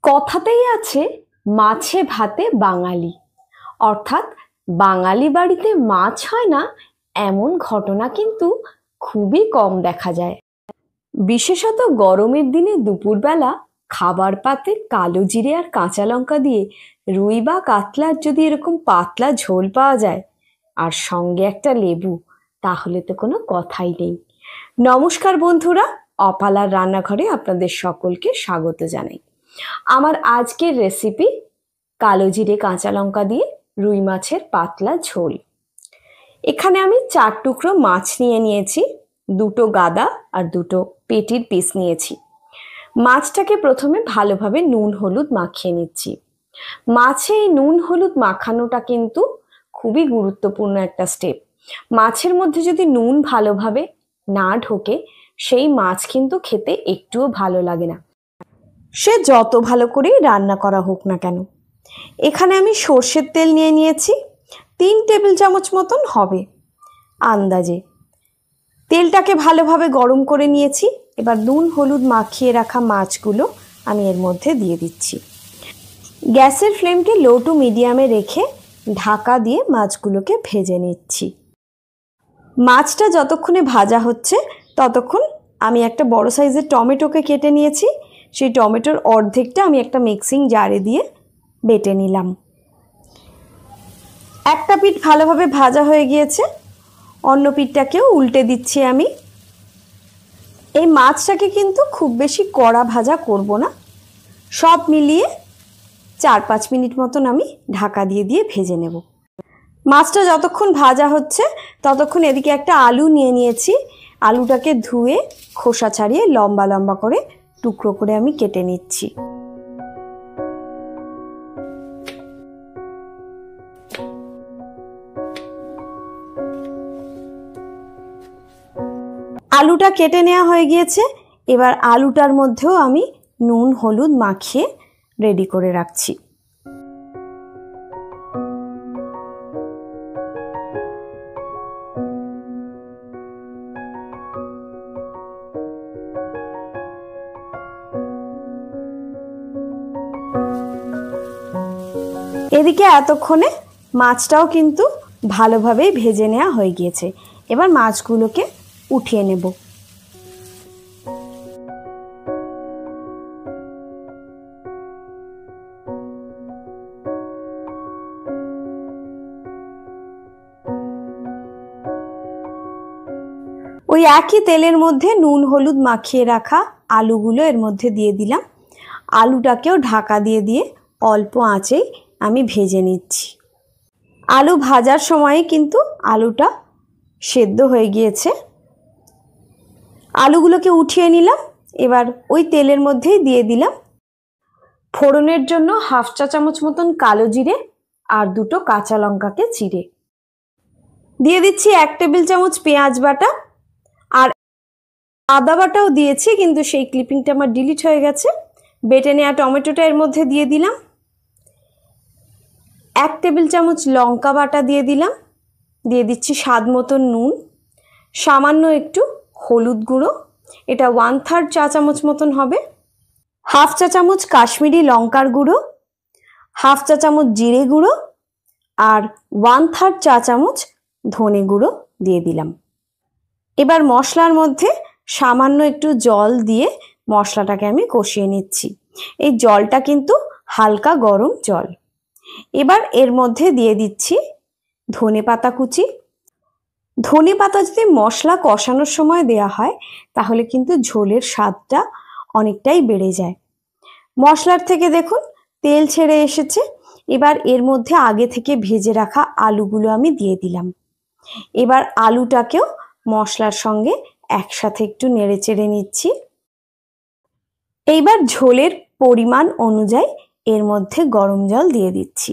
কথাতেই আছে মাছে ভাতে বাঙালি, অর্থাৎ বাঙালি বাড়িতে মাছ হয় না এমন ঘটনা কিন্তু খুবই কম দেখা যায়। বিশেষত গরমের দিনে দুপুরবেলা খাবার পাতে কালো জিরে আর কাঁচা লঙ্কা দিয়ে রুই বা কাতলার যদি এরকম পাতলা ঝোল পাওয়া যায় আর সঙ্গে একটা লেবু, তাহলে তো কোনো কথাই নেই। নমস্কার বন্ধুরা, অপালার রান্নাঘরে আপনাদের সকলকে স্বাগত জানাই। আমার আজকের রেসিপি কালো জিরে কাঁচা লঙ্কা দিয়ে রুই মাছের পাতলা ঝোল। এখানে আমি 4 টুকরো মাছ নিয়ে নিয়েছি, 2টো গাদা আর 2টো পেটির পিস নিয়েছি। মাছটাকে প্রথমে ভালোভাবে নুন হলুদ মাখিয়ে নিচ্ছি। মাছে এই নুন হলুদ মাখানোটা কিন্তু খুবই গুরুত্বপূর্ণ একটা স্টেপ। মাছের মধ্যে যদি নুন ভালোভাবে না ঢোকে সেই মাছ কিন্তু খেতে একটুও ভালো লাগে না, সে যত ভালো করেই রান্না করা হোক না কেন। এখানে আমি সর্ষের তেল নিয়ে নিয়েছি, 3 টেবিল চামচ মতন হবে আন্দাজে। তেলটাকে ভালোভাবে গরম করে নিয়েছি। এবার নুন হলুদ মাখিয়ে রাখা মাছগুলো আমি এর মধ্যে দিয়ে দিচ্ছি। গ্যাসের ফ্লেমকে লো টু মিডিয়ামে রেখে ঢাকা দিয়ে মাছগুলোকে ভেজে নিচ্ছি। মাছটা যতক্ষণে ভাজা হচ্ছে ততক্ষণ আমি একটা বড় সাইজের টমেটোকে কেটে নিয়েছি। সেই টমেটোর অর্ধেকটা আমি একটা মিক্সিং জারে দিয়ে বেটে নিলাম। একটা পিঠ ভালোভাবে ভাজা হয়ে গিয়েছে, অন্য পিঠটাকেও উল্টে দিচ্ছি আমি। এই মাছটাকে কিন্তু খুব বেশি কড়া ভাজা করব না, সব মিলিয়ে 4-5 মিনিট মতন আমি ঢাকা দিয়ে দিয়ে ভেজে নেব। মাছটা যতক্ষণ ভাজা হচ্ছে ততক্ষণ এদিকে একটা আলু নিয়ে নিয়েছি। আলুটাকে ধুয়ে খোসা ছাড়িয়ে লম্বা লম্বা করে টুকরো করে আমি কেটে নিচ্ছি। আলুটা কেটে নেওয়া হয়ে গিয়েছে। এবার আলুটার মধ্যেও আমি নুন হলুদ মাখিয়ে রেডি করে রাখছি। এদিকে এতক্ষণে মাছটাও কিন্তু ভালোভাবেই ভেজে নেওয়া হয়ে গিয়েছে। এবার মাছগুলোকে উঠিয়ে নেব। ওই একই তেলের মধ্যে নুন হলুদ মাখিয়ে রাখা আলুগুলো এর মধ্যে দিয়ে দিলাম। আলুটাকেও ঢাকা দিয়ে দিয়ে অল্প আঁচেই আমি ভেজে নিচ্ছি। আলু ভাজার সময় কিন্তু আলুটা সেদ্ধ হয়ে গিয়েছে। আলুগুলোকে উঠিয়ে নিলাম। এবার ওই তেলের মধ্যেই দিয়ে দিলাম ফোড়নের জন্য 1/2 চা চামচ মতন কালো জিরে আর 2টো কাঁচা লঙ্কাকে চিড়ে দিয়ে দিচ্ছি। 1 টেবিল চামচ পেঁয়াজ বাটা আর আদা বাটাও দিয়েছি, কিন্তু সেই ক্লিপিংটা আমার ডিলিট হয়ে গেছে। বেটে নেওয়া টমেটোটা এর মধ্যে দিয়ে দিলাম। 1 টেবিল চামচ লঙ্কা বাটা দিয়ে দিলাম। দিয়ে দিচ্ছি স্বাদ মতন নুন, সামান্য একটু হলুদ গুঁড়ো, এটা 1/3 চা চামচ মতন হবে। 1/2 চা চামচ কাশ্মীরি লঙ্কার গুঁড়ো, 1/2 চা চামচ জিরে গুঁড়ো আর 1/3 চা চামচ ধনে গুঁড়ো দিয়ে দিলাম। এবার মশলার মধ্যে সামান্য একটু জল দিয়ে মশলাটাকে আমি কষিয়ে নিচ্ছি। এই জলটা কিন্তু হালকা গরম জল। এবার এর মধ্যে দিয়ে দিচ্ছি ধনে পাতা কুচি। ধনে পাতা যদি মশলা কষানোর সময় দেয়া হয় তাহলে কিন্তু ঝোলের স্বাদটা অনেকটাই বেড়ে যায়। মশলার থেকে দেখুন তেল ছেড়ে এসেছে। এবার এর মধ্যে আগে থেকে ভেজে রাখা আলুগুলো আমি দিয়ে দিলাম। এবার আলুটাকেও মশলার সঙ্গে একসাথে একটু নেড়ে চেড়ে নিচ্ছি। এইবার ঝোলের পরিমাণ অনুযায়ী এর মধ্যে গরম জল দিয়ে দিচ্ছি।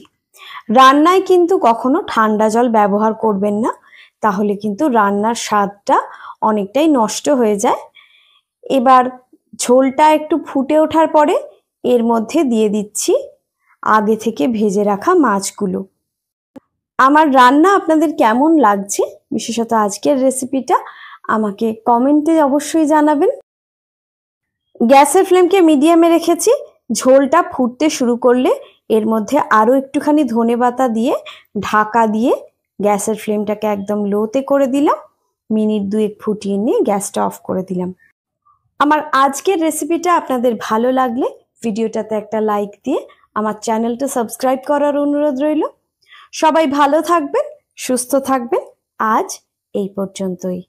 রান্নায় কিন্তু কখনো ঠান্ডা জল ব্যবহার করবেন না, তাহলে কিন্তু রান্নার স্বাদটা অনেকটাই নষ্ট হয়ে যায়। এবার ঝোলটা একটু ফুটে ওঠার পরে এর মধ্যে দিয়ে দিচ্ছি আগে থেকে ভেজে রাখা মাছগুলো। আমার রান্না আপনাদের কেমন লাগছে, বিশেষত আজকের রেসিপিটা, আমাকে কমেন্টে অবশ্যই জানাবেন। গ্যাসের ফ্লেমকে মিডিয়ামে রেখেছি। ঝোলটা ফুটতে শুরু করলে এর মধ্যে আরও একটুখানি ধনেপাতা দিয়ে ঢাকা দিয়ে গ্যাসের ফ্লেমটাকে একদম লোতে করে দিলাম। মিনিট 2 ফুটিয়ে নিয়ে গ্যাসটা অফ করে দিলাম। আমার আজকের রেসিপিটা আপনাদের ভালো লাগলে ভিডিওটাতে একটা লাইক দিয়ে আমার চ্যানেলটা সাবস্ক্রাইব করার অনুরোধ রইল। সবাই ভালো থাকবেন, সুস্থ থাকবেন। আজ এই পর্যন্তই।